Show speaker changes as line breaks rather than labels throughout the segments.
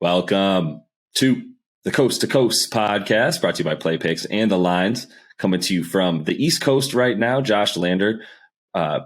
Welcome to the Coast to Coast podcast, brought to you by Play Picks and the Lines, coming to you from the East Coast right now. Josh Lander,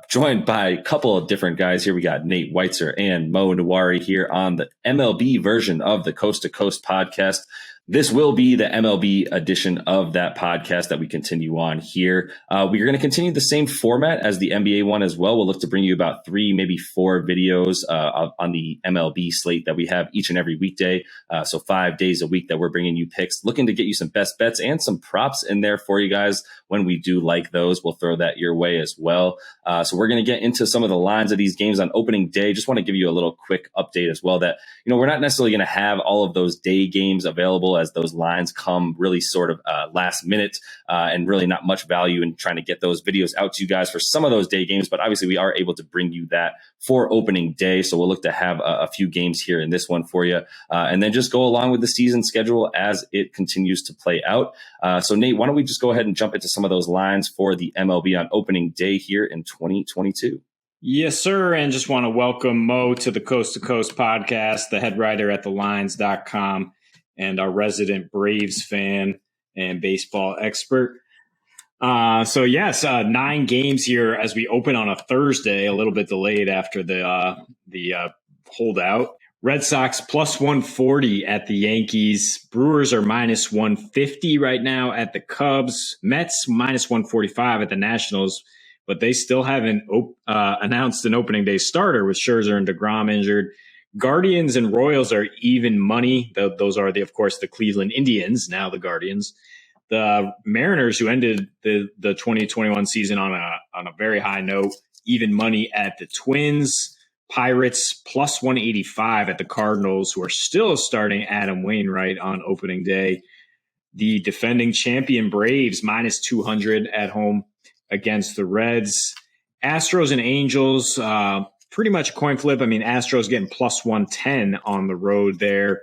joined by a couple of different guys here. We got Nate Weitzer and Mo Nawari here on the MLB version of the Coast to Coast podcast. This will be the MLB edition of that podcast that we continue on here. We're going to continue the same format as the NBA one as well. We'll look to bring you about 3, maybe 4 videos on the MLB slate that we have each and every weekday. So 5 days a week that we're bringing you picks, looking to get you some best bets and some props in there for you guys. When we do like those, we'll throw that your way as well. So we're going to get into some of the lines of these games on opening day. Just want to give you a little quick update as well that, we're not necessarily going to have all of those day games available as those lines come really sort of last minute and really not much value in trying to get those videos out to you guys for some of those day games. But obviously we are able to bring you that for opening day. So we'll look to have a few games here in this one for you and then just go along with the season schedule as it continues to play out. So Nate, why don't we just go ahead and jump into some of those lines for the MLB on opening day here in 2022.
Yes, sir. And just want to welcome Mo to the Coast to Coast podcast, the head writer at thelines.com and our resident Braves fan and baseball expert. So yes, 9 games here as we open on a Thursday, a little bit delayed after the holdout. Red Sox plus 140 at the Yankees. Brewers are minus 150 right now at the Cubs. Mets minus 145 at the Nationals, but they still haven't announced an opening day starter with Scherzer and DeGrom injured. Guardians and Royals are even money. Those are, of course, the Cleveland Indians, now the Guardians. The Mariners, who ended the 2021 season on a very high note, even money at the Twins. Pirates plus 185 at the Cardinals, who are still starting Adam Wainwright on opening day. The defending champion Braves minus 200 at home against the Reds. Astros and Angels, pretty much a coin flip. I mean, Astros getting plus 110 on the road there.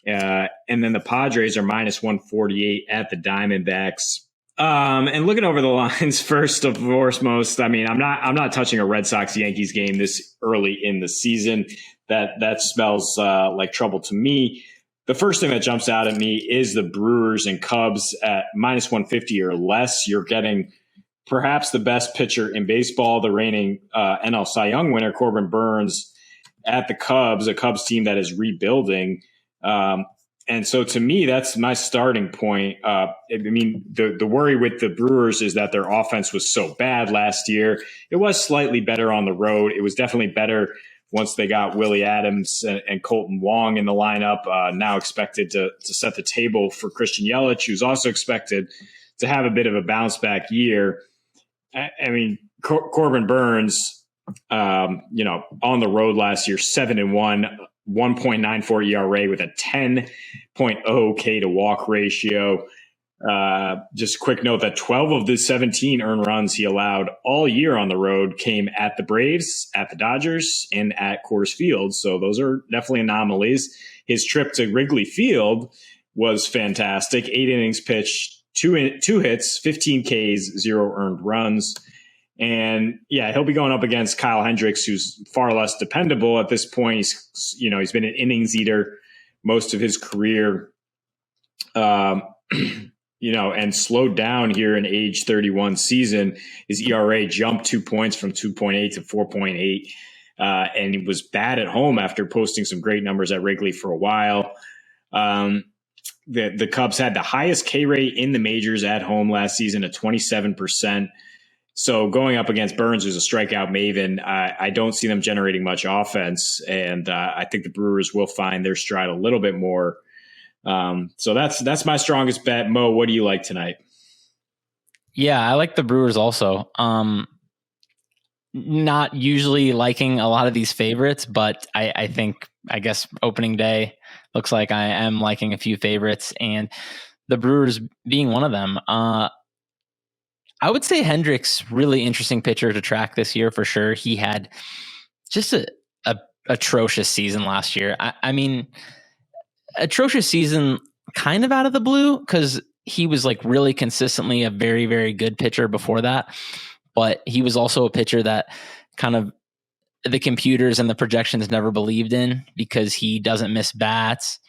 And then the Padres are minus 148 at the Diamondbacks. And looking over the lines first and foremost, I mean, I'm not touching a Red Sox Yankees game this early in the season. That smells like trouble to me. The first thing that jumps out at me is the Brewers and Cubs at minus 150 or less. You're getting perhaps the best pitcher in baseball, the reigning NL Cy Young winner, Corbin Burns, at the Cubs, a Cubs team that is rebuilding. And so to me, that's my starting point. I mean, the worry with the Brewers is that their offense was so bad last year. It was slightly better on the road. It was definitely better once they got Willie Adams and Colton Wong in the lineup, now expected to set the table for Christian Yelich, who's also expected to have a bit of a bounce back year. I mean, Corbin Burns, on the road last year, 7-1, 1.94 ERA with a 10.0 K to walk ratio. Just a quick note that 12 of the 17 earned runs he allowed all year on the road came at the Braves, at the Dodgers, and at Coors Field. So those are definitely anomalies. His trip to Wrigley Field was fantastic. 8 innings pitched, 2 hits, 15 Ks, 0 earned runs. And yeah, he'll be going up against Kyle Hendricks, who's far less dependable at this point. He's been an innings eater most of his career, and slowed down here in age 31 season. His ERA jumped 2 points from 2.8 to 4.8. And he was bad at home after posting some great numbers at Wrigley for a while. The Cubs had the highest K rate in the majors at home last season at 27%. So going up against Burns, who's a strikeout maven, I don't see them generating much offense. And I think the Brewers will find their stride a little bit more. So that's my strongest bet. Mo, what do you like tonight?
Yeah, I like the Brewers also. Not usually liking a lot of these favorites, but I guess opening day looks like I am liking a few favorites, and the Brewers being one of them. I would say Hendricks, really interesting pitcher to track this year for sure. He had just a atrocious season last year. I mean, atrocious season kind of out of the blue because he was like really consistently a very, very good pitcher before that. But he was also a pitcher that kind of the computers and the projections never believed in because he doesn't miss bats.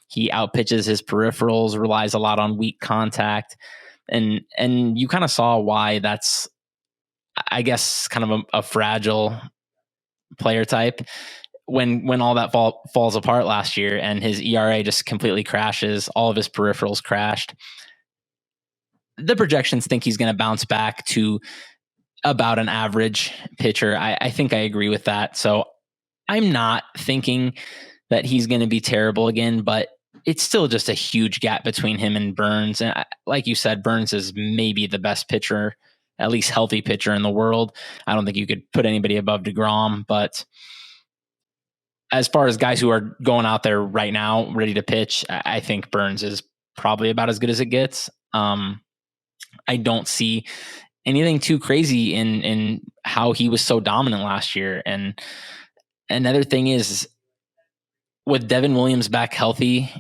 He outpitches his peripherals, relies a lot on weak contact. And you kind of saw why that's, I guess, kind of a fragile player type when all that falls apart last year and his ERA just completely crashes. All of his peripherals crashed. The projections think he's going to bounce back to about an average pitcher. I think I agree with that. So I'm not thinking that he's going to be terrible again, but it's still just a huge gap between him and Burns. And like you said, Burns is maybe the best pitcher, at least healthy pitcher in the world. I don't think you could put anybody above DeGrom, but as far as guys who are going out there right now, ready to pitch, I think Burns is probably about as good as it gets. I don't see anything too crazy in how he was so dominant last year. And another thing is, with Devin Williams back healthy,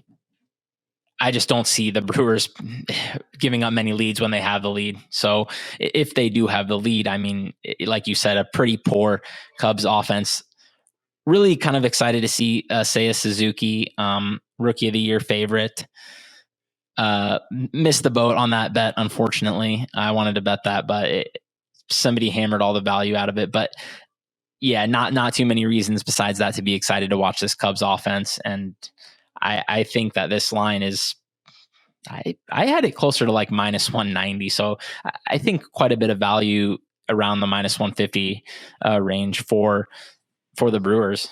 I just don't see the Brewers giving up many leads when they have the lead. So if they do have the lead, I mean, like you said, a pretty poor Cubs offense. Really kind of excited to see Seiya Suzuki, Rookie of the Year favorite. Missed the boat on that bet, unfortunately. I wanted to bet that, but somebody hammered all the value out of it. But yeah, not too many reasons besides that to be excited to watch this Cubs offense. And I think that this line is, I had it closer to like minus 190. So I think quite a bit of value around the minus 150 range for the Brewers.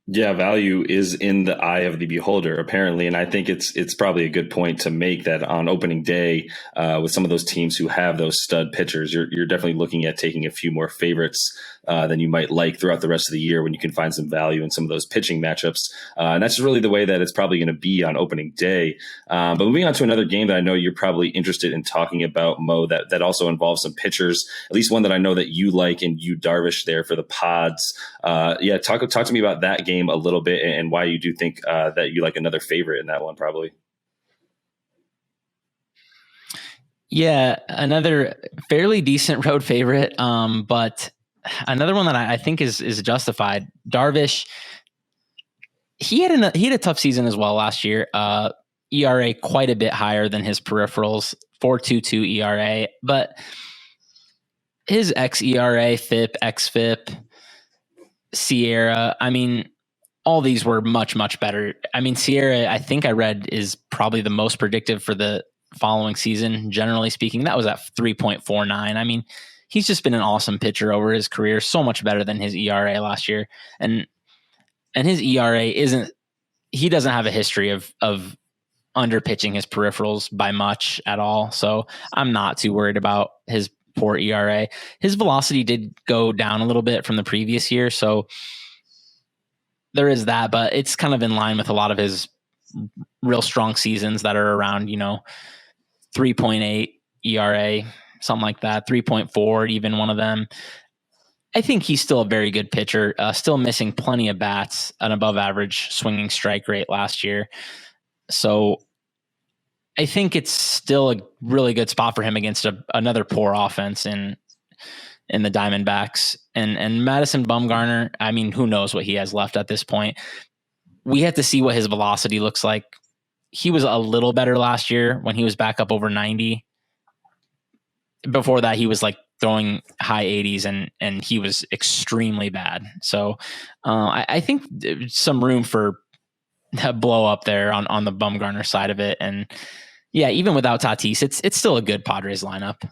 Yeah, value is in the eye of the beholder, apparently, and I think it's probably a good point to make that on opening day with some of those teams who have those stud pitchers. You're definitely looking at taking a few more favorites than you might like throughout the rest of the year when you can find some value in some of those pitching matchups, and that's really the way that it's probably going to be on opening day. But moving on to another game that I know you're probably interested in talking about, Mo, that also involves some pitchers, at least one that I know that you like, and Yu Darvish there for the Pods. Yeah, talk to me about that game a little bit and why you do think that you like another favorite in that one, probably.
Yeah, another fairly decent road favorite, but another one that I think is justified. Darvish, he had a tough season as well last year. ERA quite a bit higher than his peripherals, 4.22 ERA, but his xERA, FIP, xFIP, Sierra, I mean, all these were much, much better. I mean, Sierra, I think I read, is probably the most predictive for the following season, generally speaking. That was at 3.49. I mean, he's just been an awesome pitcher over his career, so much better than his ERA last year. And his ERA he doesn't have a history of underpitching his peripherals by much at all. So I'm not too worried about his poor ERA. His velocity did go down a little bit from the previous year, so there is that, but it's kind of in line with a lot of his real strong seasons that are around, 3.8 ERA, something like that, 3.4, even one of them. I think he's still a very good pitcher, still missing plenty of bats, an above average swinging strike rate last year. So I think it's still a really good spot for him against another poor offense in the Diamondbacks. And Madison Bumgarner, I mean, who knows what he has left at this point. We have to see what his velocity looks like. He was a little better last year when he was back up over 90. Before that, he was like throwing high 80s and he was extremely bad. So I think some room for a blow up there on the Bumgarner side of it. And yeah, even without Tatis, it's still a good Padres lineup.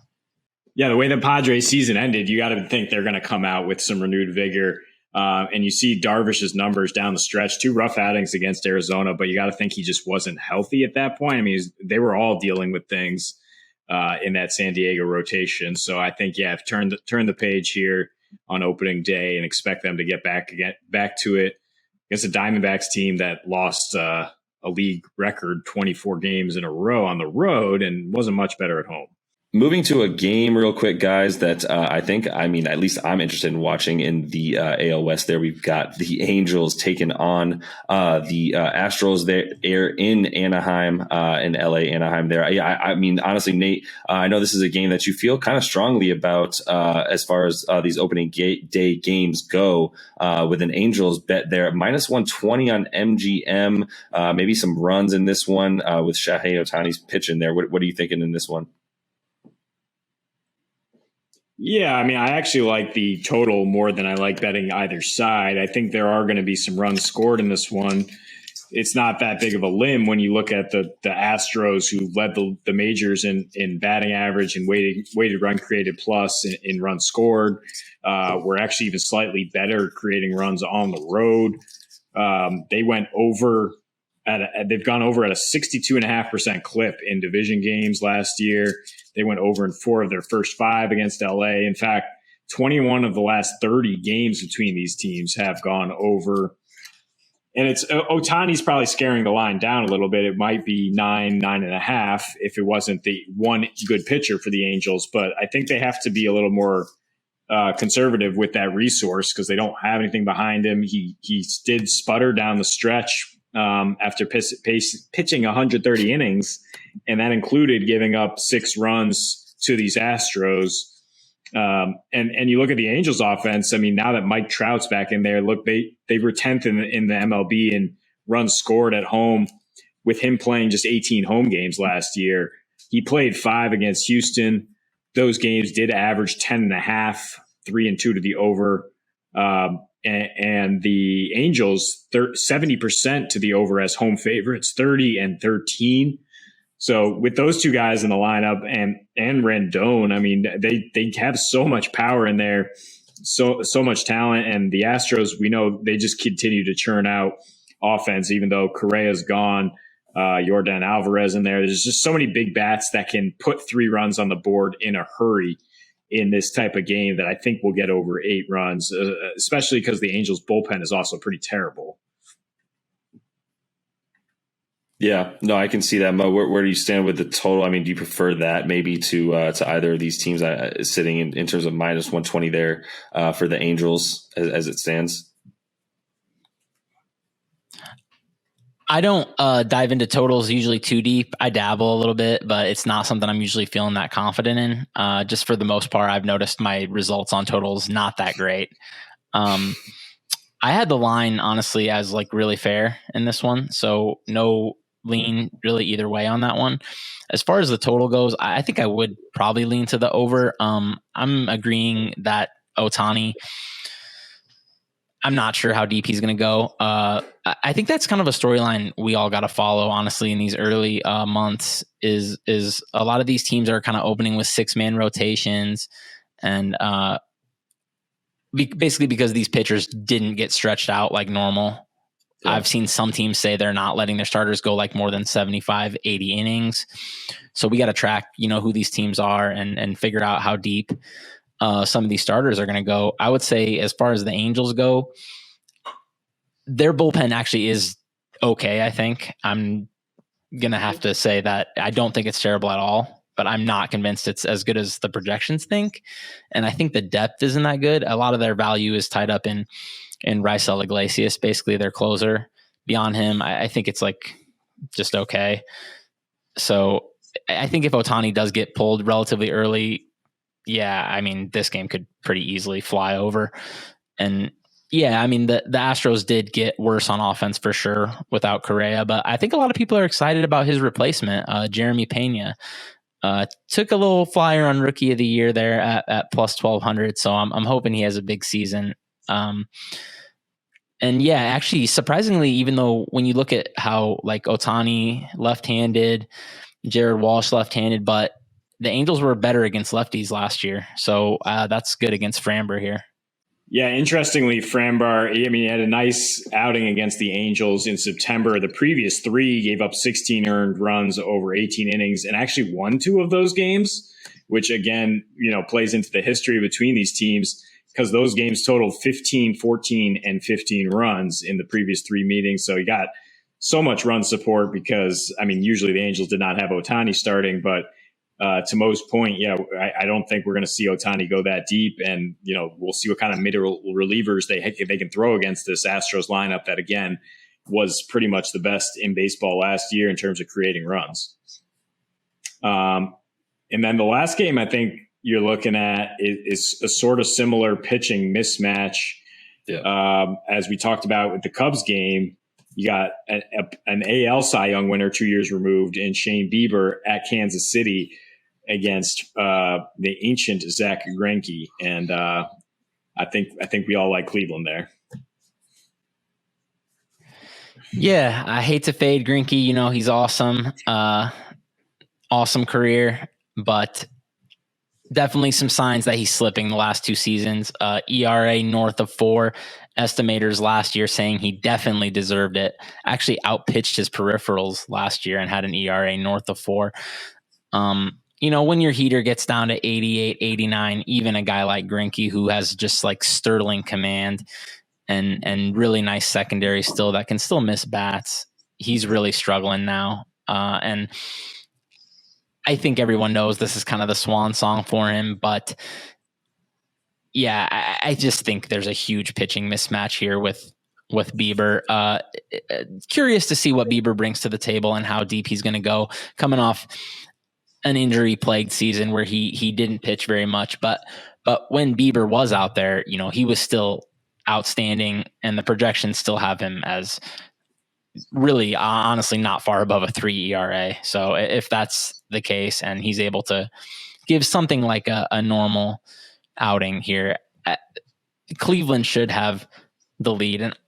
Yeah, the way the Padres season ended, you got to think they're going to come out with some renewed vigor. And you see Darvish's numbers down the stretch, 2 rough outings against Arizona, but you got to think he just wasn't healthy at that point. I mean, they were all dealing with things in that San Diego rotation. So I think, yeah, turn the page here on opening day and expect them to get back to it against a Diamondbacks team that lost a league record 24 games in a row on the road and wasn't much better at home.
Moving to a game real quick, guys, that at least I'm interested in watching in the AL West there. We've got the Angels taking on the Astros there in Anaheim, in LA, Anaheim there. I mean, honestly, Nate, I know this is a game that you feel kind of strongly about as far as these opening day games go, with an Angels bet there at minus 120 on MGM, maybe some runs in this one with Shohei Ohtani's pitching there. What are you thinking in this one?
Yeah, I mean, I actually like the total more than I like betting either side. I think there are going to be some runs scored in this one. It's not that big of a limb when you look at the Astros, who led the majors in batting average and weighted run created plus in runs scored. We're actually even slightly better creating runs on the road. They went over they've gone over at a 62.5% clip in division games last year. They went over in 4 of their first 5 against LA. In fact, 21 of the last 30 games between these teams have gone over. And it's Ohtani's probably scaring the line down a little bit. It might be 9.5 if it wasn't the one good pitcher for the Angels. But I think they have to be a little more conservative with that resource because they don't have anything behind him. He did sputter down the stretch after pitching 130 innings, and that included giving up 6 runs to these Astros. And you look at the Angels offense. I mean, now that Mike Trout's back in there, look, they were 10th in the MLB in runs scored at home, with him playing just 18 home games last year. He played 5 against Houston. Those games did average 10.5, 3-2 to the over. And the Angels 70% to the over as home favorites, 30-13. So with those two guys in the lineup and Rendon, I mean, they have so much power in there, so much talent. And the Astros, we know they just continue to churn out offense, even though Correa's gone, Yordan Alvarez in there. There's just so many big bats that can put 3 runs on the board in a hurry in this type of game that I think will get over 8 runs, especially because the Angels bullpen is also pretty terrible.
Yeah, no, I can see that, Mo. Where do you stand with the total? I mean, do you prefer that maybe to either of these teams sitting in terms of minus 120 there for the Angels as it stands?
I don't dive into totals usually too deep. I dabble a little bit, but it's not something I'm usually feeling that confident in. Just for the most part, I've noticed my results on totals not that great. I had the line, honestly, as like really fair in this one. So no lean really either way on that one. As far as the total goes, I think I would probably lean to the over. I'm agreeing that Ohtani, I'm not sure how deep he's going to go. I think that's kind of a storyline we all got to follow, honestly, in these early months is a lot of these teams are kind of opening with 6-man rotations, and basically because these pitchers didn't get stretched out like normal. Yeah. I've seen some teams say they're not letting their starters go like more than 75, 80 innings. So we got to track, who these teams are and figure out how deep some of these starters are going to go. I would say as far as the Angels go, their bullpen actually is okay. I think I'm going to have to say that I don't think it's terrible at all, but I'm not convinced it's as good as the projections think. And I think the depth isn't that good. A lot of their value is tied up in Raisel Iglesias, basically their closer. Beyond him, I think it's like just okay. So I think if Ohtani does get pulled relatively early, yeah, I mean, this game could pretty easily fly over. And yeah, I mean, the Astros did get worse on offense for sure without Correa, but I think a lot of people are excited about his replacement, Jeremy Pena. Took a little flyer on Rookie of the Year there at plus 1,200, so I'm hoping he has a big season. And yeah, actually, surprisingly, even though when you look at how like Ohtani left-handed, Jared Walsh left-handed, but the Angels were better against lefties last year. So that's good against Framber here.
Yeah, interestingly, Framber, he had a nice outing against the Angels in September. The previous 3 gave up 16 earned runs over 18 innings and actually won 2 of those games, which again, plays into the history between these teams because those games totaled 15, 14, and 15 runs in the previous 3 meetings. So he got so much run support because, usually the Angels did not have Ohtani starting, but to Mo's point, I don't think we're going to see Ohtani go that deep, and we'll see what kind of middle relievers they can throw against this Astros lineup that again was pretty much the best in baseball last year in terms of creating runs. And then the last game I think you're looking at is a sort of similar pitching mismatch. Yeah. As we talked about with the Cubs game, you got an AL Cy Young winner 2 years removed in Shane Bieber at Kansas City against the ancient Zach Greinke, and I think we all like Cleveland there.
Yeah, I hate to fade Greinke. He's awesome, awesome career, but definitely some signs that he's slipping the last 2 seasons. ERA north of 4. Estimators last year saying he definitely deserved it. Actually outpitched his peripherals last year and had an ERA north of 4. When your heater gets down to 88, 89, even a guy like Greinke who has just like sterling command and really nice secondary still that can still miss bats, he's really struggling now. And I think everyone knows this is kind of the swan song for him, but yeah, I just think there's a huge pitching mismatch here with Bieber. Curious to see what Bieber brings to the table and how deep he's going to go, coming off an injury-plagued season where he didn't pitch very much. But when Bieber was out there, he was still outstanding, and the projections still have him as really, honestly, not far above a 3 ERA. So if that's the case and he's able to give something like a normal outing here, Cleveland should have the lead, and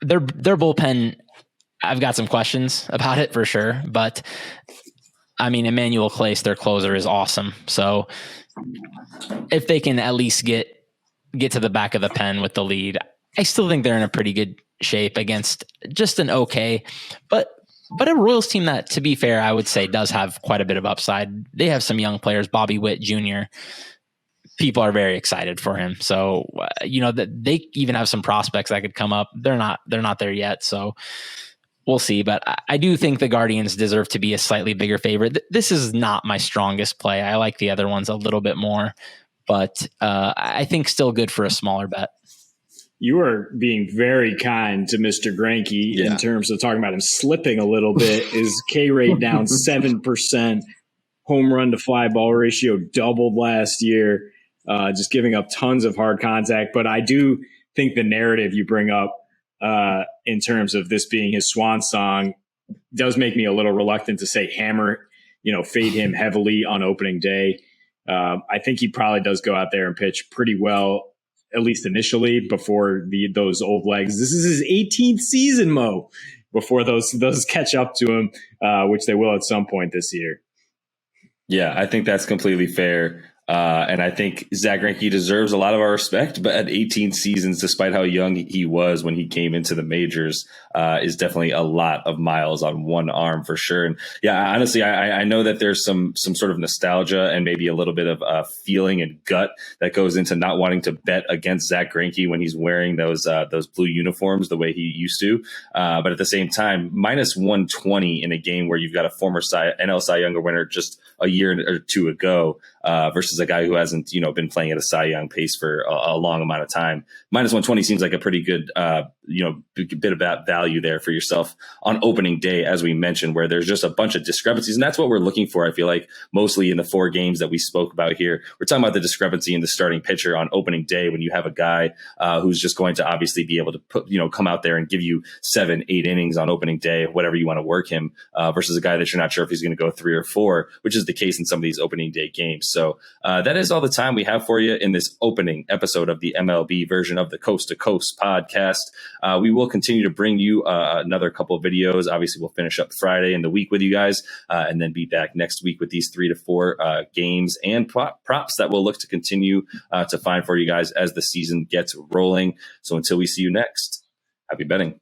their bullpen, I've got some questions about it for sure, but I mean, Emmanuel Clase, their closer, is awesome. So if they can at least get to the back of the pen with the lead, I still think they're in a pretty good shape against just an okay, but a Royals team that, to be fair, I would say does have quite a bit of upside. They have some young players, Bobby Witt Jr. People are very excited for him. So, that they even have some prospects that could come up. They're not there yet. So we'll see. But I do think the Guardians deserve to be a slightly bigger favorite. This is not my strongest play. I like the other ones a little bit more, but I think still good for a smaller bet.
You are being very kind to Mr. Greinke in terms of talking about him slipping a little bit. His K rate down 7%, home run to fly ball ratio doubled last year. Just giving up tons of hard contact. But I do think the narrative you bring up in terms of this being his swan song does make me a little reluctant to say fade him heavily on opening day. I think he probably does go out there and pitch pretty well, at least initially, before those old legs. This is his 18th season, Mo, before those catch up to him, which they will at some point this year.
Yeah, I think that's completely fair. And I think Zach Greinke deserves a lot of our respect, but at 18 seasons, despite how young he was when he came into the majors, is definitely a lot of miles on one arm for sure. And yeah, honestly, I know that there's some sort of nostalgia and maybe a little bit of feeling and gut that goes into not wanting to bet against Zach Greinke when he's wearing those blue uniforms the way he used to. But at the same time, minus 120 in a game where you've got a former NL Cy Young winner just a year or two ago versus a guy who hasn't, been playing at a Cy Young pace for a long amount of time. Minus 120 seems like a pretty good, bit of that value there for yourself on opening day, as we mentioned, where there's just a bunch of discrepancies. And that's what we're looking for. I feel like mostly in the 4 games that we spoke about here, we're talking about the discrepancy in the starting pitcher on opening day when you have a guy who's just going to obviously be able to come out there and give you 7-8 innings on opening day, whatever you want to work him, versus a guy that you're not sure if he's going to go 3 or 4, which is the case in some of these opening day games. So that is all the time we have for you in this opening episode of the MLB version of the Coast to Coast podcast. We will continue to bring you another couple of videos. Obviously, we'll finish up Friday in the week with you guys, and then be back next week with these 3 to 4 games and props that we'll look to continue to find for you guys as the season gets rolling. So until we see you next, happy betting.